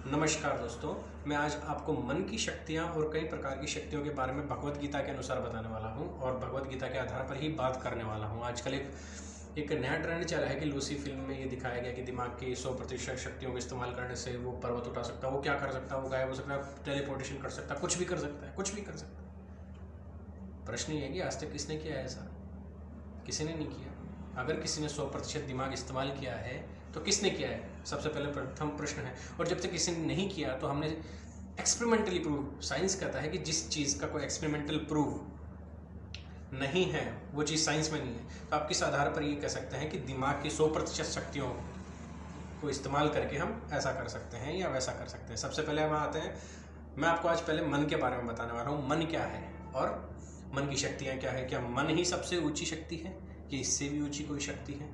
नमस्कार दोस्तों, मैं आज आपको मन की शक्तियाँ और कई प्रकार की शक्तियों के बारे में भगवत गीता के अनुसार बताने वाला हूँ और भगवत गीता के आधार पर ही बात करने वाला हूँ। आजकल एक नया ट्रेंड चला है कि लूसी फिल्म में ये दिखाया गया कि दिमाग की 100% शक्तियों का इस्तेमाल करने से वो पर्वत उठा सकता है, वो क्या कर सकता है, वो गायब हो सकता है, टेलीपोर्टेशन कर सकता है, कुछ भी कर सकता है, कुछ भी कर सकता है। प्रश्न ये है कि आज तक किसने किया है ऐसा? किसी ने नहीं किया। अगर किसी ने 100% दिमाग इस्तेमाल किया है तो किसने किया है, सबसे पहले प्रथम प्रश्न है। और जब तक किसी ने नहीं किया तो हमने एक्सपेरिमेंटली प्रूव, साइंस कहता है कि जिस चीज़ का कोई एक्सपेरिमेंटल प्रूव नहीं है वो चीज़ साइंस में नहीं है। तो आप किस आधार पर ये कह सकते हैं कि दिमाग की 100% शक्तियों को इस्तेमाल करके हम ऐसा कर सकते हैं या वैसा कर सकते हैं? सबसे पहले हम आते हैं, मैं आपको आज पहले मन के बारे में बताने वाला हूँ। मन क्या है और मन की शक्तियाँ क्या है? क्या मन ही सबसे ऊंची शक्ति है कि इससे भी ऊंची कोई शक्ति है?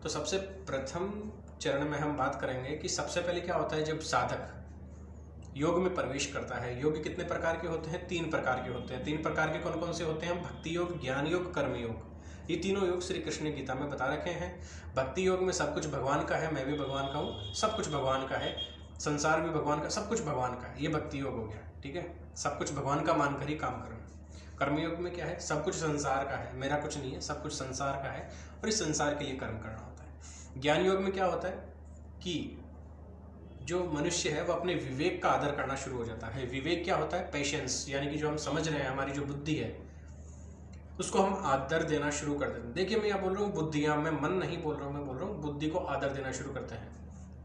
तो सबसे प्रथम चरण में हम बात करेंगे कि सबसे पहले क्या होता है जब साधक योग में प्रवेश करता है। योग कितने प्रकार के होते हैं? 3 प्रकार के होते हैं। 3 प्रकार के कौन कौन से होते हैं? भक्ति योग, ज्ञान योग, कर्म योग। ये तीनों योग श्री कृष्ण ने गीता में बता रखे हैं। भक्ति योग में सब कुछ भगवान का है, मैं भी भगवान का हूँ, सब कुछ भगवान का है, संसार भी भगवान का, सब कुछ भगवान का है। ये भक्ति योग हो गया, ठीक है। सब कुछ भगवान का मानकर ही काम करना। कर्मयोग में क्या है? सब कुछ संसार का है, मेरा कुछ नहीं है, सब कुछ संसार का है और इस संसार के लिए कर्म करना होता है। ज्ञान योग में क्या होता है कि जो मनुष्य है वो अपने विवेक का आदर करना शुरू हो जाता है। विवेक क्या होता है? पेशेंस, यानी कि जो हम समझ रहे हैं, हमारी जो बुद्धि है उसको हम आदर देना शुरू कर देते हैं। देखिए, मैं यहाँ बोल रहा हूँ बुद्धियाँ, मैं मन नहीं बोल रहा हूँ, मैं बोल रहा हूँ बुद्धि को आदर देना शुरू करते हैं।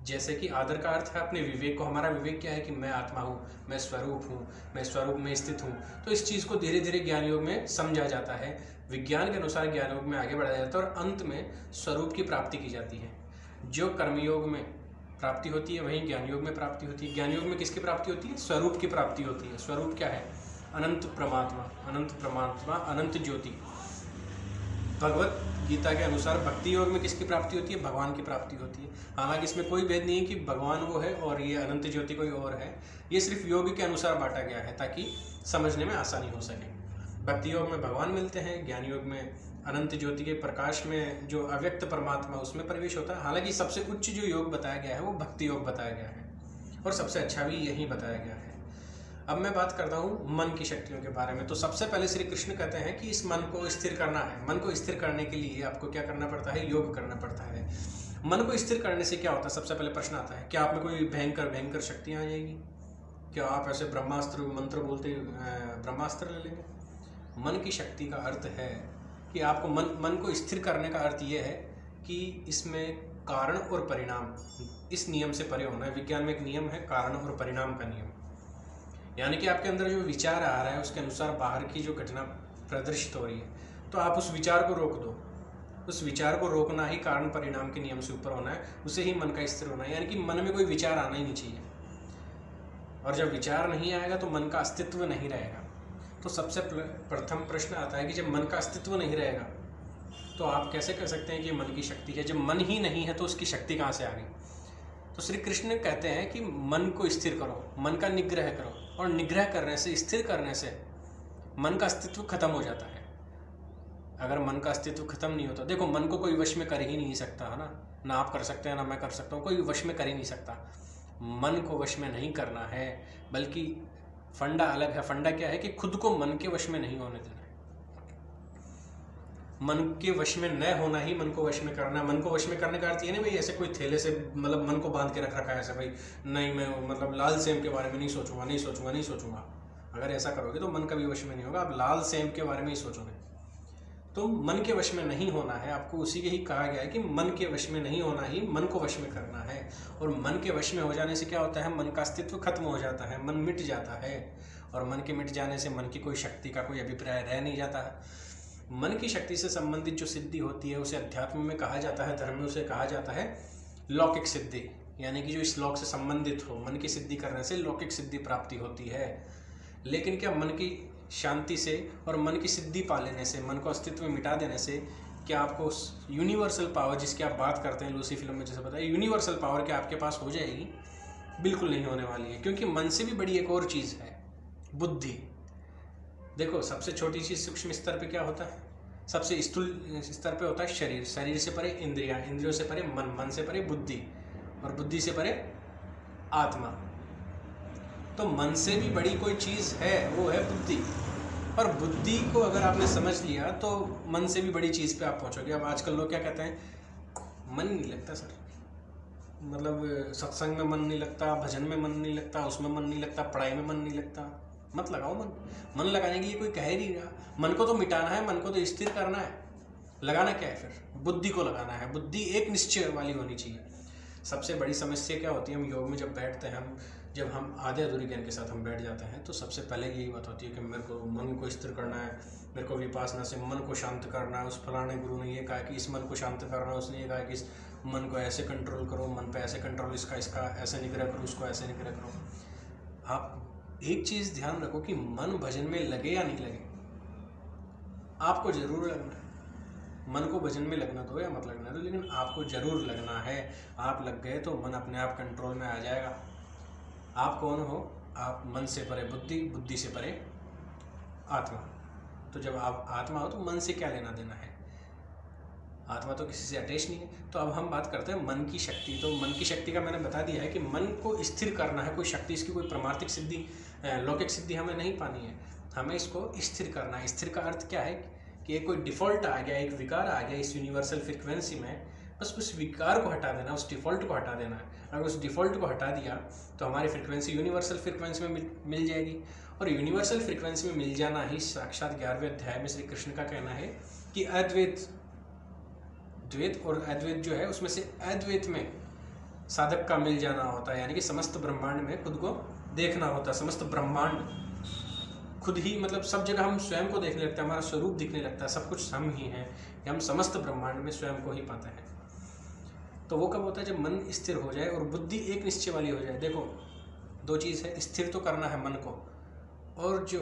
जैसे कि आदर का अर्थ है अपने विवेक को। हमारा विवेक क्या है कि मैं आत्मा हूँ, मैं स्वरूप हूँ, मैं स्वरूप में स्थित हूँ। तो इस चीज़ को धीरे धीरे ज्ञान योग में समझा जाता है, विज्ञान के अनुसार ज्ञान योग में आगे बढ़ाया जाता है और अंत में स्वरूप की प्राप्ति की जाती है। जो कर्मयोग में प्राप्ति होती है वहीं ज्ञान योग में प्राप्ति होती है। ज्ञान योग में किसकी प्राप्ति होती है? स्वरूप की प्राप्ति होती है। स्वरूप क्या है? अनंत परमात्मा, अनंत परमात्मा, अनंत ज्योति। भगवत गीता के अनुसार भक्ति योग में किसकी प्राप्ति होती है? भगवान की प्राप्ति होती है। हालांकि इसमें कोई भेद नहीं है कि भगवान वो है और ये अनंत ज्योति कोई और है। ये सिर्फ योग के अनुसार बांटा गया है ताकि समझने में आसानी हो सके। भक्ति योग में भगवान मिलते हैं, ज्ञान योग में अनंत ज्योति के प्रकाश में जो अव्यक्त परमात्मा उसमें प्रवेश होता है। हालांकि सबसे उच्च जो योग बताया गया है वो भक्ति योग बताया गया है और सबसे अच्छा भी यही बताया गया है। अब मैं बात करता हूँ मन की शक्तियों के बारे में। तो सबसे पहले श्री कृष्ण कहते हैं कि इस मन को स्थिर करना है। मन को स्थिर करने के लिए आपको क्या करना पड़ता है? योग करना पड़ता है। मन को स्थिर करने से क्या होता है? सबसे पहले प्रश्न आता है, क्या आप में कोई भयंकर भयंकर शक्तियाँ आ जाएगी? क्या आप ऐसे ब्रह्मास्त्र मंत्र बोलते ब्रह्मास्त्र ले लेंगे? मन की शक्ति का अर्थ है कि आपको मन को स्थिर करने का अर्थ ये है कि इसमें कारण और परिणाम, इस नियम से परे होना है। विज्ञान में एक नियम है कारण और परिणाम का नियम, यानी कि आपके अंदर जो विचार आ रहा है उसके अनुसार बाहर की जो घटना प्रदर्शित हो रही है तो आप उस विचार को रोक दो। उस विचार को रोकना ही कारण परिणाम के नियम से ऊपर होना है, उसे ही मन का स्थिर होना है। यानी कि मन में कोई विचार आना ही नहीं चाहिए, और जब विचार नहीं आएगा तो मन का अस्तित्व नहीं रहेगा। तो सबसे प्रथम प्रश्न आता है कि जब मन का अस्तित्व नहीं रहेगा तो आप कैसे कह सकते हैं कि मन की शक्ति है? जब मन ही नहीं है तो उसकी शक्ति कहाँ से आ गई? तो श्री कृष्ण कहते हैं कि मन को स्थिर करो, मन का निग्रह करो, और निग्रह करने से, स्थिर करने से मन का अस्तित्व खत्म हो जाता है। अगर मन का अस्तित्व खत्म नहीं होता, देखो मन को कोई वश में कर ही नहीं सकता है ना आप कर सकते हैं ना मैं कर सकता हूँ, कोई वश में कर ही नहीं सकता। मन को वश में नहीं करना है, बल्कि फंडा अलग है। फंडा क्या है कि खुद को मन के वश में नहीं होने देना है। मन के वश में न होना ही मन को वश में करना। मन को वश में करने का अर्थ ये नहीं भाई ऐसे कोई थैले से मतलब मन को बांध के रख रखा है ऐसे, भाई नहीं मैं मतलब लाल सेम के बारे में नहीं सोचूंगा, नहीं सोचूंगा, नहीं सोचूंगा। अगर ऐसा करोगे तो मन कभी वश में नहीं होगा, आप लाल सेम के बारे में ही सोचोगे। तो मन के वश में नहीं होना है आपको, उसी के ही कहा गया है कि मन के वश में नहीं होना ही मन को वश में करना है। और मन के वश में हो जाने से क्या होता है? मन का अस्तित्व खत्म हो जाता है, मन मिट जाता है। और मन के मिट जाने से मन की कोई शक्ति का कोई अभिप्राय रह नहीं जाता है। मन की शक्ति से संबंधित जो सिद्धि होती है उसे अध्यात्म में कहा जाता है, धर्म में उसे कहा जाता है लौकिक सिद्धि। यानी कि जो इस लोक से संबंधित हो, मन की सिद्धि करने से लौकिक सिद्धि प्राप्ति होती है। लेकिन क्या मन की शांति से और मन की सिद्धि पा लेने से, मन को अस्तित्व में मिटा देने से क्या आपको यूनिवर्सल पावर जिसकी आप बात करते हैं लूसी फिल्म में जैसे बताया, यूनिवर्सल पावर क्या आपके पास हो जाएगी? बिल्कुल नहीं होने वाली है, क्योंकि मन से भी बड़ी एक और चीज़ है, बुद्धि। देखो, सबसे छोटी चीज़ सूक्ष्म स्तर पे क्या होता है? सबसे स्थूल स्तर पे होता है शरीर, शरीर से परे इंद्रियां, इंद्रियों से परे मन, मन से परे बुद्धि, और बुद्धि से परे आत्मा। तो मन से भी बड़ी कोई चीज़ है, वो है बुद्धि। और बुद्धि को अगर आपने समझ लिया तो मन से भी बड़ी चीज़ पे आप पहुंचोगे। अब आजकल लोग क्या कहते हैं, मन नहीं लगता सर, मतलब सत्संग में मन नहीं लगता, भजन में मन नहीं लगता, उसमें मन नहीं लगता, पढ़ाई में मन नहीं लगता। मत लगाओ मन। मन लगाने के लिए कोई कह ही नहीं रहा। मन को तो मिटाना है, मन को तो स्थिर करना है। लगाना क्या है फिर? बुद्धि को लगाना है। बुद्धि एक निश्चय वाली होनी चाहिए। सबसे बड़ी समस्या क्या होती है, हम योग में जब बैठते हैं, जब हम आधे अधूरे ज्ञान के साथ हम बैठ जाते हैं, तो सबसे पहले यही बात होती है कि मेरे को मन को स्थिर करना है, मेरे को विपासना से मन को शांत करना है। उस फलाने गुरु ने ये कहा कि इस मन को शांत करना है, उसने ये कहा कि इस मन को ऐसे कंट्रोल करो, मन पे ऐसे कंट्रोल, इसका ऐसे निग्रह करो, उसको ऐसे निग्रह करो। आप एक चीज़ ध्यान रखो कि मन भजन में लगे या नहीं लगे, आपको जरूर लगना है। मन को भजन में लगना दो या मत लगना दो, लेकिन आपको जरूर लगना है। आप लग गए तो मन अपने आप कंट्रोल में आ जाएगा। आप कौन हो? आप मन से परे बुद्धि, बुद्धि से परे आत्मा। तो जब आप आत्मा हो तो मन से क्या लेना देना है? आत्मा तो किसी से अटैच नहीं है। तो अब हम बात करते हैं मन की शक्ति। तो मन की शक्ति का मैंने बता दिया है कि मन को स्थिर करना है। कोई शक्ति, इसकी कोई परमार्थिक सिद्धि, लौकिक सिद्धि हमें नहीं पानी है, हमें इसको स्थिर करना है। स्थिर का अर्थ क्या है कि एक कोई डिफ़ॉल्ट आ गया, एक विकार आ गया इस यूनिवर्सल फ्रीक्वेंसी में, बस उस विकार को हटा देना, उस डिफ़ॉल्ट को हटा देना है। अगर उस डिफ़ॉल्ट को हटा दिया तो हमारी फ्रीक्वेंसी यूनिवर्सल फ्रीक्वेंसी में मिल जाएगी। और यूनिवर्सल फ्रीक्वेंसी में मिल जाना ही साक्षात 11वें अध्याय में श्री कृष्ण का कहना है कि अद्वैत, द्वैत और अद्वैत जो है उसमें से अद्वैत में साधक का मिल जाना होता है, यानी कि समस्त ब्रह्मांड में खुद को देखना होता है। समस्त ब्रह्मांड खुद ही, मतलब सब जगह हम स्वयं को देखने लगते हैं, हमारा स्वरूप दिखने लगता है, सब कुछ हम ही हैं, हम समस्त ब्रह्मांड में स्वयं को ही पाते हैं। तो वो कब होता है? जब मन स्थिर हो जाए और बुद्धि एक निश्चय वाली हो जाए। देखो, दो चीज़ है, स्थिर तो करना है मन को, और जो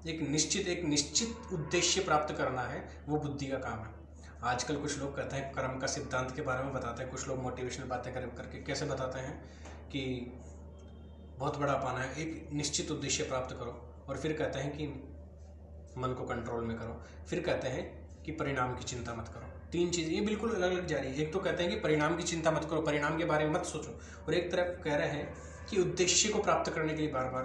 एक निश्चित उद्देश्य प्राप्त करना है, वो बुद्धि का काम है। आजकल कुछ लोग कहते हैं, कर्म का सिद्धांत के बारे में बताते हैं, कुछ लोग मोटिवेशनल बातें करके कैसे बताते हैं कि बहुत बड़ा पाना है, एक निश्चित उद्देश्य प्राप्त करो, और फिर कहते हैं कि मन को कंट्रोल में करो, फिर कहते हैं कि परिणाम की चिंता मत करो। तीन चीज़ें ये बिल्कुल अलग अलग जा रही है। एक तो कहते हैं कि परिणाम की चिंता मत करो, परिणाम के बारे में मत सोचो, और एक तरफ कह रहे हैं कि उद्देश्य को प्राप्त करने के लिए बार बार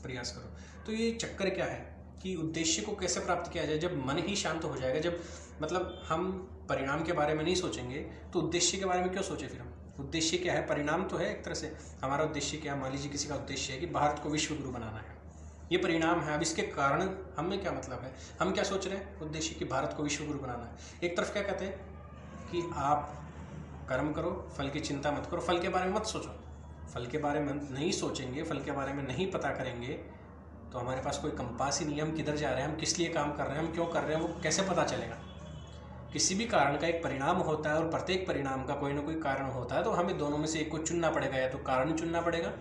प्रयास करो। तो ये चक्कर क्या है कि उद्देश्य को कैसे प्राप्त किया जाए? जब मन ही शांत हो जाएगा, जब मतलब हम परिणाम के बारे में नहीं सोचेंगे, तो उद्देश्य के बारे में क्यों सोचे फिर हम? उद्देश्य क्या है? परिणाम तो है एक तरह से। हमारा उद्देश्य क्या है? मान लीजिए किसी का उद्देश्य है कि भारत को विश्व गुरु बनाना है, ये परिणाम है। अब इसके कारण हमें क्या मतलब है? हम क्या सोच रहे हैं? उद्देश्य कि भारत को विश्व गुरु बनाना है। एक तरफ क्या कहते हैं कि आप कर्म करो, फल की चिंता मत करो, फल के बारे में मत सोचो। फल के बारे में नहीं सोचेंगे, फल के बारे में नहीं पता करेंगे, तो हमारे पास कोई कंपास ही नहीं है, हम किधर जा रहे हैं, हम किस लिए काम कर रहे हैं, हम क्यों कर रहे हैं, वो कैसे पता चलेगा? किसी भी कारण का एक परिणाम होता है, और प्रत्येक परिणाम का कोई ना कोई कारण होता है। तो हमें दोनों में से एक को चुनना पड़ेगा, या तो कारण चुनना पड़ेगा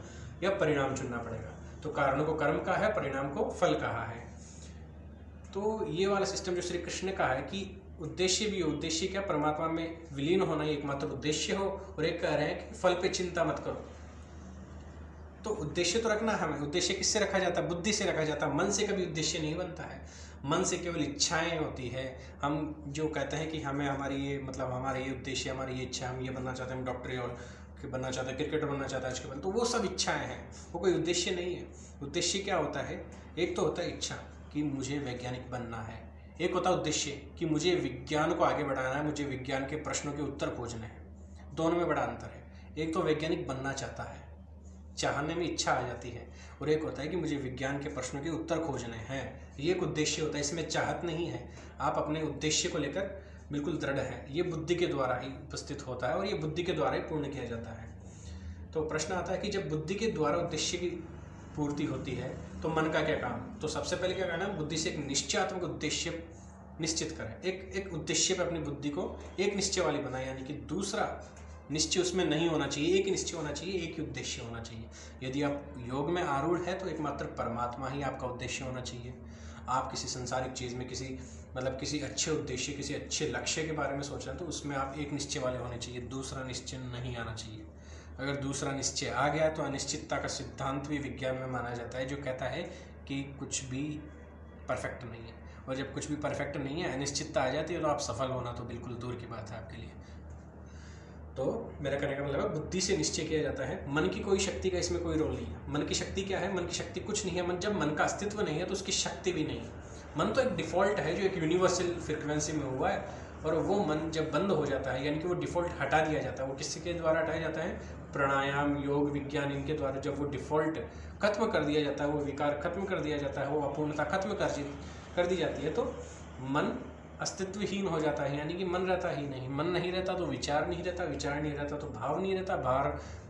या परिणाम चुनना पड़ेगा। तो कारण को कर्म कहा है, परिणाम को फल कहा है। तो ये वाला सिस्टम जो श्री कृष्ण ने कहा है कि उद्देश्य भी हो, उद्देश्य क्या? परमात्मा में विलीन होना ही एकमात्र उद्देश्य हो, और एक कह रहे हैं कि फल पे चिंता मत करो। तो उद्देश्य तो रखना है हमें। उद्देश्य किससे रखा जाता है? बुद्धि से रखा जाता है। मन से कभी उद्देश्य नहीं बनता है। मन से केवल इच्छाएं होती है। हम जो कहते हैं कि हमें हमारी ये, मतलब हमारा ये उद्देश्य, हमारी ये इच्छा, हम ये बनना चाहते हैं, हम डॉक्टरी और बनना चाहते हैं, क्रिकेटर बनना चाहता है आज के बाद, तो वो सब इच्छाएं हैं, वो कोई उद्देश्य नहीं है। उद्देश्य क्या होता है? एक तो होता है इच्छा कि मुझे वैज्ञानिक बनना है, एक होता है उद्देश्य कि मुझे विज्ञान को आगे बढ़ाना है, मुझे विज्ञान के प्रश्नों के उत्तर खोजने हैं। दोनों में बड़ा अंतर है। एक तो वैज्ञानिक बनना चाहता है, चाहने में इच्छा आ जाती है, और एक होता है कि मुझे विज्ञान के प्रश्नों के उत्तर खोजने हैं, ये एक उद्देश्य होता है। इसमें चाहत नहीं है, आप अपने उद्देश्य को लेकर बिल्कुल दृढ़ है। ये बुद्धि के द्वारा ही उपस्थित होता है, और ये बुद्धि के द्वारा ही पूर्ण किया जाता है। तो प्रश्न आता है कि जब बुद्धि के द्वारा उद्देश्य की पूर्ति होती है तो मन का क्या काम? तो सबसे पहले क्या करना है? बुद्धि से एक निश्चयात्मक उद्देश्य निश्चित करें। एक उद्देश्य पर अपनी बुद्धि को एक निश्चय वाली बनाए, यानी कि दूसरा निश्चय उसमें नहीं होना चाहिए, एक ही निश्चय होना चाहिए, एक ही उद्देश्य होना चाहिए। यदि आप योग में आरूढ़ है तो एकमात्र परमात्मा ही आपका उद्देश्य होना चाहिए। आप किसी संसारिक चीज़ में किसी अच्छे उद्देश्य, किसी अच्छे लक्ष्य के बारे में सोच रहे हैं, तो उसमें आप एक निश्चय वाले होने चाहिए, दूसरा निश्चय नहीं आना चाहिए। अगर दूसरा निश्चय आ गया तो अनिश्चितता का सिद्धांत भी विज्ञान में माना जाता है, जो कहता है कि कुछ भी परफेक्ट नहीं है, और जब कुछ भी परफेक्ट नहीं है, अनिश्चितता आ जाती है, तो आप सफल होना तो बिल्कुल दूर की बात है आपके लिए। तो मेरा कहने का मतलब है बुद्धि से निश्चय किया जाता है। मन की कोई शक्ति का इसमें कोई रोल नहीं है। मन की शक्ति क्या है? मन की शक्ति कुछ नहीं है। जब मन का अस्तित्व नहीं है तो उसकी शक्ति भी नहीं है। मन तो एक डिफ़ॉल्ट है जो एक यूनिवर्सल फ्रिक्वेंसी में हुआ है, और वो मन जब बंद हो जाता है, यानी कि वो डिफ़ॉल्ट हटा दिया जाता है। वो किसके द्वारा हटाया जाता है? प्राणायाम, योग, विज्ञान, इनके द्वारा जब वो डिफ़ॉल्ट खत्म कर दिया जाता है, वो विकार खत्म कर दिया जाता है, वो अपूर्णता खत्म कर दी जाती है, तो मन अस्तित्वहीन हो जाता है। यानी कि मन रहता ही नहीं। मन नहीं रहता तो विचार नहीं रहता, विचार नहीं रहता तो भाव नहीं रहता,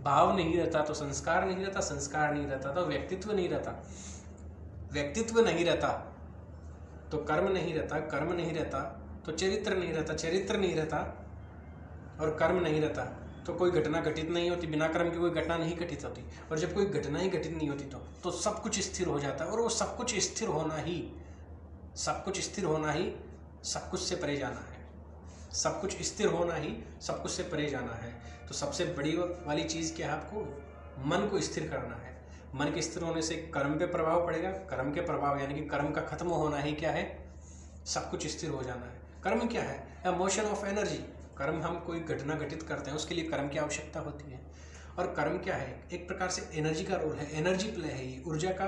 भाव नहीं रहता तो संस्कार नहीं रहता, संस्कार नहीं रहता तो व्यक्तित्व नहीं रहता, व्यक्तित्व नहीं रहता तो कर्म नहीं रहता, कर्म नहीं रहता तो चरित्र नहीं रहता, चरित्र नहीं रहता और कर्म नहीं रहता तो कोई घटना घटित नहीं होती। बिना कर्म की कोई घटना नहीं घटित होती, और जब कोई घटना ही घटित नहीं होती तो सब कुछ स्थिर हो जाता है। और वो सब कुछ स्थिर होना ही, सब कुछ स्थिर होना ही सब कुछ से परे जाना है। सब कुछ स्थिर होना ही सब कुछ से परे जाना है। तो सबसे बड़ी वाली चीज़ क्या है? आपको मन को स्थिर करना है। मन के स्थिर होने से कर्म पे प्रभाव पड़ेगा। कर्म के प्रभाव यानी कि कर्म का खत्म होना ही क्या है? सब कुछ स्थिर हो जाना है। कर्म क्या है? ए मोशन ऑफ एनर्जी। कर्म, हम कोई घटना घटित करते हैं उसके लिए कर्म की आवश्यकता होती है। और कर्म क्या है? एक प्रकार से एनर्जी का रोल है, एनर्जी प्ले है, ये ऊर्जा का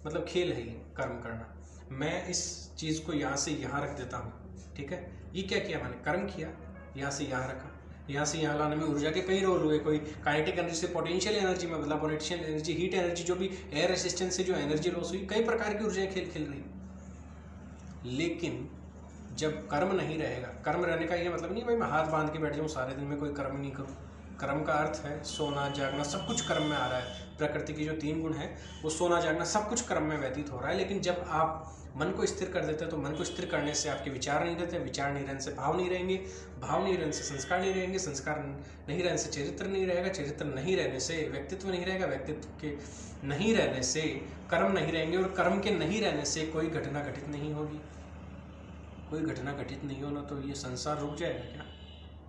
मतलब खेल है ये कर्म करना। मैं इस चीज़ को यहाँ से यहाँ रख देता हूँ, ठीक है? ये क्या किया मैंने? कर्म किया, यहाँ से यहाँ रखा। यहाँ से यहाँ लाने में ऊर्जा के कई रोल हुए। कोई काइनेटिक एनर्जी से पोटेंशियल एनर्जी में बदला, पोटेंशियल एनर्जी हीट एनर्जी, जो भी एयर रेसिस्टेंस से जो एनर्जी लॉस हुई, कई प्रकार की ऊर्जाएं खेल रही। लेकिन जब कर्म नहीं रहेगा, कर्म रहने का ये मतलब नहीं भाई मैं हाथ बांध के बैठ जाऊँ सारे दिन में कोई कर्म नहीं करूँ। कर्म का अर्थ है सोना जागना, सब कुछ कर्म में आ रहा है। प्रकृति की जो 3 गुण है वो सोना जागना सब कुछ कर्म में व्यतीत हो रहा है। लेकिन जब आप मन को स्थिर कर देते हैं तो मन को स्थिर करने से आपके विचार नहीं रहते, विचार नहीं रहने से भाव नहीं रहेंगे, भाव नहीं रहने से संस्कार नहीं रहेंगे, संस्कार नहीं रहने से चरित्र नहीं रहेगा, चरित्र नहीं रहने से व्यक्तित्व नहीं रहेगा, व्यक्तित्व के नहीं रहने से कर्म नहीं रहेंगे, और कर्म के नहीं रहने से कोई घटना घटित नहीं होगी। कोई घटना घटित नहीं होना तो ये संसार रुक जाएगा क्या?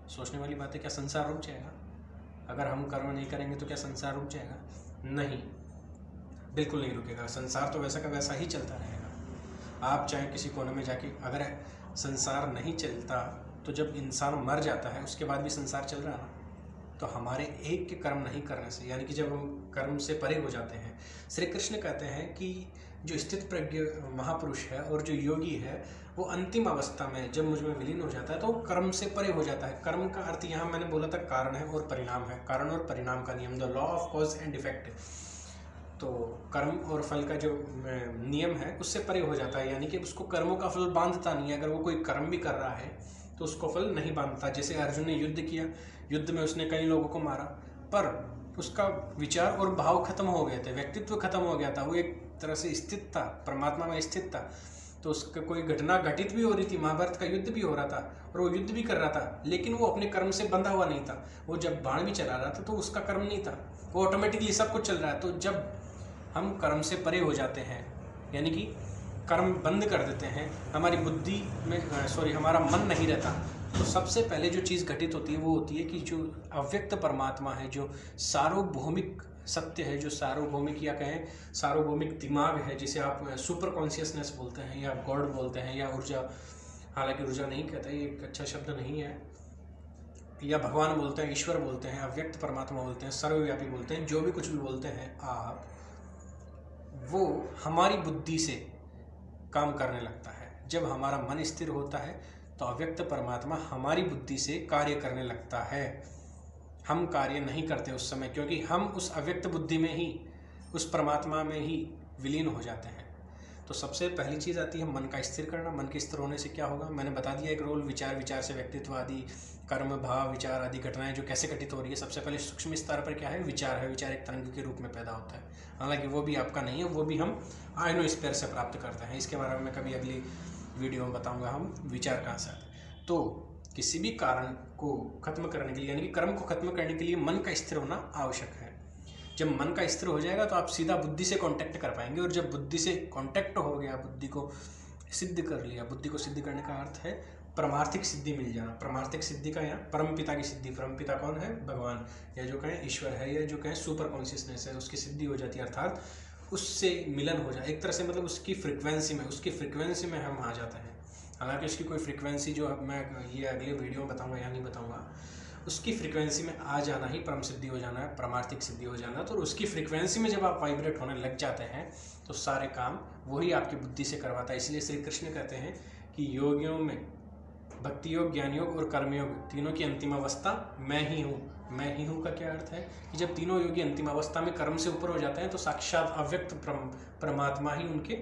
सोचने वाली बात है। क्या संसार रुक जाएगा? अगर हम कर्म नहीं करेंगे तो क्या संसार रुक जाएगा? नहीं, बिल्कुल नहीं रुकेगा। संसार तो वैसा का वैसा ही चलता रहेगा। आप चाहे किसी कोने में जाके, अगर संसार नहीं चलता तो जब इंसान मर जाता है उसके बाद भी संसार चल रहा है ना। तो हमारे एक के कर्म नहीं करने से, यानी कि जब हम कर्म से परे हो जाते हैं, श्री कृष्ण कहते हैं कि जो स्थित प्रज्ञ महापुरुष है और जो योगी है वो अंतिम अवस्था में जब मुझ में विलीन हो जाता है तो कर्म से परे हो जाता है। कर्म का अर्थ यहाँ मैंने बोला था कारण है और परिणाम है, कारण और परिणाम का नियम, the law of cause and effect. तो कर्म और फल का जो नियम है उससे परे हो जाता है, यानी कि उसको कर्मों का फल बांधता नहीं है। अगर वो कोई कर्म भी कर रहा है तो उसको फल नहीं बांधता। जैसे अर्जुन ने युद्ध किया, युद्ध में उसने कई लोगों को मारा, पर उसका विचार और भाव खत्म हो गए थे, व्यक्तित्व खत्म हो गया था, वो एक तरह से स्थित था, परमात्मा में स्थित था। तो उसका कोई घटना घटित भी हो रही थी, महाभारत का युद्ध भी हो रहा था और वो युद्ध भी कर रहा था, लेकिन वो अपने कर्म से बंधा हुआ नहीं था। वो जब बाण भी चला रहा था तो उसका कर्म नहीं था, वो ऑटोमेटिकली सब कुछ चल रहा है। तो जब हम कर्म से परे हो जाते हैं, यानी कि कर्म बंद कर देते हैं, हमारी बुद्धि में हमारा मन नहीं रहता, तो सबसे पहले जो चीज़ घटित होती है वो होती है कि जो अव्यक्त परमात्मा है, जो सार्वभौमिक सत्य है, जो सार्वभौमिक या कहें सार्वभौमिक दिमाग है, जिसे आप सुपर कॉन्शियसनेस बोलते हैं या गॉड बोलते हैं या ऊर्जा, हालांकि ऊर्जा नहीं कहता, ये एक अच्छा शब्द नहीं है, या भगवान बोलते हैं, ईश्वर बोलते हैं, अव्यक्त परमात्मा बोलते हैं, सर्वव्यापी बोलते हैं, जो भी कुछ भी बोलते हैं आप, वो हमारी बुद्धि से काम करने लगता है। जब हमारा मन स्थिर होता है तो अव्यक्त परमात्मा हमारी बुद्धि से कार्य करने लगता है। हम कार्य नहीं करते उस समय, क्योंकि हम उस अव्यक्त बुद्धि में ही, उस परमात्मा में ही विलीन हो जाते हैं। तो सबसे पहली चीज़ आती है मन का स्थिर करना। मन के स्थिर होने से क्या होगा, मैंने बता दिया एक रोल, विचार, विचार से व्यक्तित्व आदि, कर्म, भाव, विचार आदि घटनाएं जो कैसे घटित हो रही है। सबसे पहले सूक्ष्म स्तर पर क्या है, विचार है। विचार एक तरंग के रूप में पैदा होता है, हालांकि वो भी आपका नहीं है, वो भी हम आयनोस्फीयर से प्राप्त करते हैं। इसके बारे में मैं कभी अगली वीडियो में बताऊँगा हम विचार कहाँ से आते हैं। तो किसी भी कारण को खत्म करने के लिए, यानी कि कर्म को खत्म करने के लिए मन का स्थिर होना आवश्यक है। जब मन का स्थिर हो जाएगा तो आप सीधा बुद्धि से कांटेक्ट कर पाएंगे, और जब बुद्धि से कांटेक्ट हो गया, बुद्धि को सिद्ध कर लिया, बुद्धि को सिद्ध करने का अर्थ है परमार्थिक सिद्धि मिल जाना। परमार्थिक सिद्धि का यहाँ परमपिता की सिद्धि, परमपिता कौन है, भगवान, या जो कहें ईश्वर है, या जो कहें सुपर कॉन्शियसनेस है, उसकी सिद्धि हो जाती है, अर्थात उससे मिलन हो जाए एक तरह से, मतलब उसकी फ्रिक्वेंसी में हम आ जाते हैं। हालांकि उसकी कोई फ्रिक्वेंसी जो मैं ये अगले वीडियो में बताऊंगा या नहीं बताऊंगा, उसकी फ्रीक्वेंसी में आ जाना ही परम सिद्धि हो जाना है, परमार्थिक सिद्धि हो जाना। तो उसकी फ्रीक्वेंसी में जब आप वाइब्रेट होने लग जाते हैं तो सारे काम वही आपकी बुद्धि से करवाता है। इसलिए श्री कृष्ण कहते हैं कि योगियों में भक्ति योग, ज्ञान योग और कर्मयोग तीनों की अंतिम अवस्था मैं ही हूँ। मैं ही हूँ का क्या अर्थ है कि जब तीनों योगी अंतिम अवस्था में कर्म से ऊपर हो जाते हैं तो साक्षात अव्यक्त परमात्मा ही उनके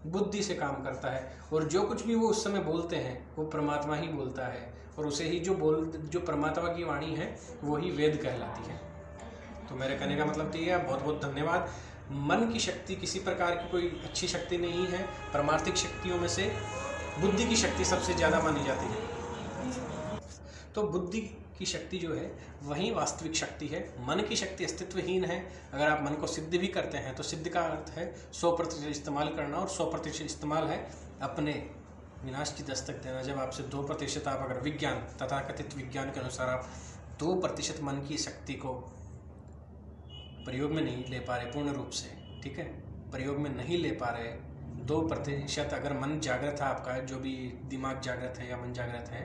बुद्धि से काम करता है, और जो कुछ भी वो उस समय बोलते हैं वो परमात्मा ही बोलता है, और उसे ही जो परमात्मा की वाणी है वो ही वेद कहलाती है। तो मेरे कहने का मतलब तो ये है। बहुत बहुत धन्यवाद। मन की शक्ति किसी प्रकार की कोई अच्छी शक्ति नहीं है। परमार्थिक शक्तियों में से बुद्धि की शक्ति सबसे ज़्यादा मानी जाती है। तो बुद्धि की शक्ति जो है वही वास्तविक शक्ति है। मन की शक्ति अस्तित्वहीन है। अगर आप मन को सिद्ध भी करते हैं तो सिद्ध का अर्थ है 100% इस्तेमाल करना, और 100% इस्तेमाल है अपने विनाश की दस्तक देना। जब आपसे 2% आप अगर विज्ञान, तथाकथित विज्ञान के अनुसार आप 2% मन की शक्ति को प्रयोग में नहीं ले पा रहे पूर्ण रूप से, ठीक है, प्रयोग में नहीं ले पा रहे 2%, अगर मन जागृत है आपका, जो भी दिमाग जागृत है या मन जागृत है,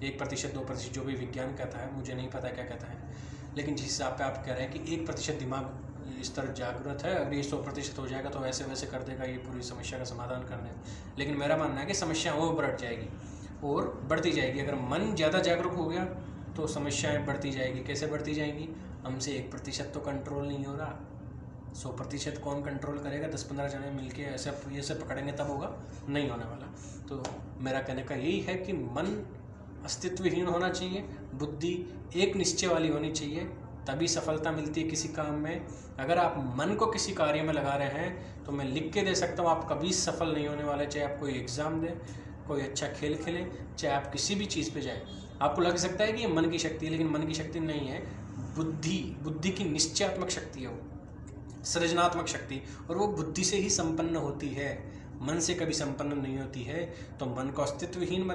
1%, 2% जो भी विज्ञान कहता है, मुझे नहीं पता क्या कहता है, लेकिन जिस हिसाब पे आप कह रहे हैं कि 1% दिमाग इस तरह जागृत है, अगर ये 100% हो जाएगा तो वैसे वैसे कर देगा, ये पूरी समस्या का समाधान कर देगा। लेकिन मेरा मानना है कि समस्या और बढ़ जाएगी और बढ़ती जाएगी। अगर मन ज़्यादा जागरूक हो गया तो समस्याएँ बढ़ती जाएगी। कैसे बढ़ती जाएंगी? हमसे 1% तो कंट्रोल नहीं हो रहा, 100% कौन कंट्रोल करेगा? 10-15 जने मिलके ऐसे पकड़ेंगे तब होगा, नहीं होने वाला। तो मेरा कहने का यही है कि मन अस्तित्वहीन होना चाहिए, बुद्धि एक निश्चय वाली होनी चाहिए, तभी सफलता मिलती है किसी काम में। अगर आप मन को किसी कार्य में लगा रहे हैं तो मैं लिख के दे सकता हूँ, आप कभी सफल नहीं होने वाले। चाहे आप कोई एग्ज़ाम दें, कोई अच्छा खेल खेलें, चाहे आप किसी भी चीज़ पे जाएं। आपको लग सकता है कि ये मन की शक्ति है, लेकिन मन की शक्ति नहीं है। बुद्धि की निश्चयात्मक शक्ति है वो, सृजनात्मक शक्ति, और वो बुद्धि से ही संपन्न होती है, मन से कभी संपन्न नहीं होती है। तो मन को अस्तित्वहीन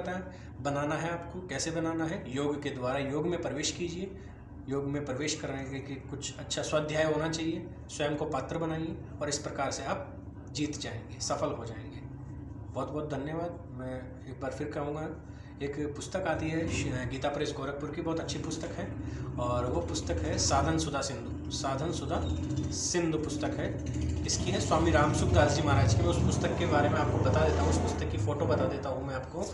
बनाना है आपको। कैसे बनाना है? योग के द्वारा। योग में प्रवेश कीजिए। योग में प्रवेश करने के कुछ अच्छा स्वाध्याय होना चाहिए, स्वयं को पात्र बनाइए, और इस प्रकार से आप जीत जाएंगे, सफल हो जाएंगे। बहुत बहुत धन्यवाद। मैं एक बार फिर कहूँगा, एक पुस्तक आती है गीता प्रेस गोरखपुर की, बहुत अच्छी पुस्तक है, और वो पुस्तक है साधन सुधा सिंधु पुस्तक है। इसकी है स्वामी रामसुख दास जी महाराज की। मैं उस पुस्तक के बारे में आपको बता देता हूँ, उस पुस्तक की फ़ोटो बता देता हूँ मैं आपको।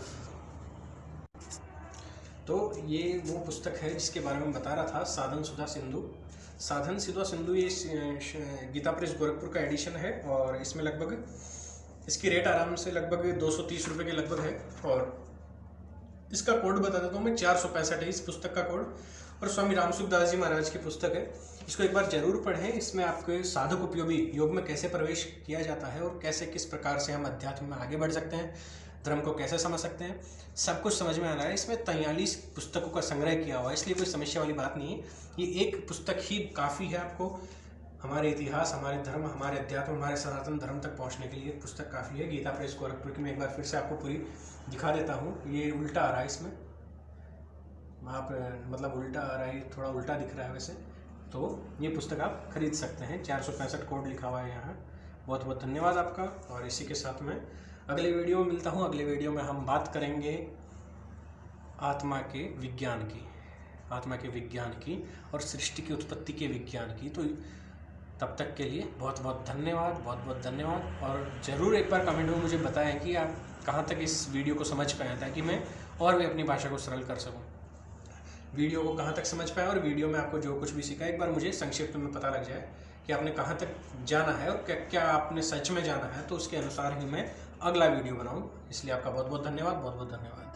तो ये वो पुस्तक है जिसके बारे में बता रहा था, साधन सुधा सिंधु। ये गीता प्रेस गोरखपुर का एडिशन है, और इसमें लगभग इसकी रेट आराम से लगभग 230 रुपये के लगभग है। और इसका कोड बता देता हूँ मैं, 465 है इस पुस्तक का कोड, और स्वामी रामसुख दास जी महाराज की पुस्तक है। इसको एक बार जरूर पढ़ें। इसमें आपके साधक उपयोगी योग में कैसे प्रवेश किया जाता है, और कैसे किस प्रकार से हम अध्यात्म में आगे बढ़ सकते हैं, धर्म को कैसे समझ सकते हैं, सब कुछ समझ में आ रहा है। इसमें 43 पुस्तकों का संग्रह किया हुआ है, इसलिए कोई समस्या वाली बात नहीं है। ये एक पुस्तक ही काफ़ी है आपको हमारे इतिहास, हमारे धर्म, हमारे अध्यात्म, हमारे सनातन धर्म तक पहुंचने के लिए पुस्तक काफ़ी है। गीता प्रेस गोरखपुर की मैं एक बार फिर से आपको पूरी दिखा देता हूँ। ये उल्टा आ रहा है इसमें, आप मतलब उल्टा आ रहा है, थोड़ा उल्टा दिख रहा है वैसे। तो ये पुस्तक आप खरीद सकते हैं, 465 कोड लिखा हुआ है यहाँ। बहुत बहुत धन्यवाद आपका। और इसी के साथ मैं अगले वीडियो में मिलता हूँ। अगले वीडियो में हम बात करेंगे आत्मा के विज्ञान की और सृष्टि की उत्पत्ति के विज्ञान की। तो तब तक के लिए बहुत बहुत धन्यवाद। और ज़रूर एक बार कमेंट में मुझे बताएं कि आप कहाँ तक इस वीडियो को समझ पाए, ताकि मैं और भी अपनी भाषा को सरल कर सकूं। वीडियो को कहाँ तक समझ पाए और वीडियो में आपको जो कुछ भी सीखा, एक बार मुझे संक्षिप्त में पता लग जाए कि आपने कहाँ तक जाना है और क्या क्या आपने सच में जाना है, तो उसके अनुसार ही मैं अगला वीडियो बनाऊँ। इसलिए आपका बहुत बहुत धन्यवाद।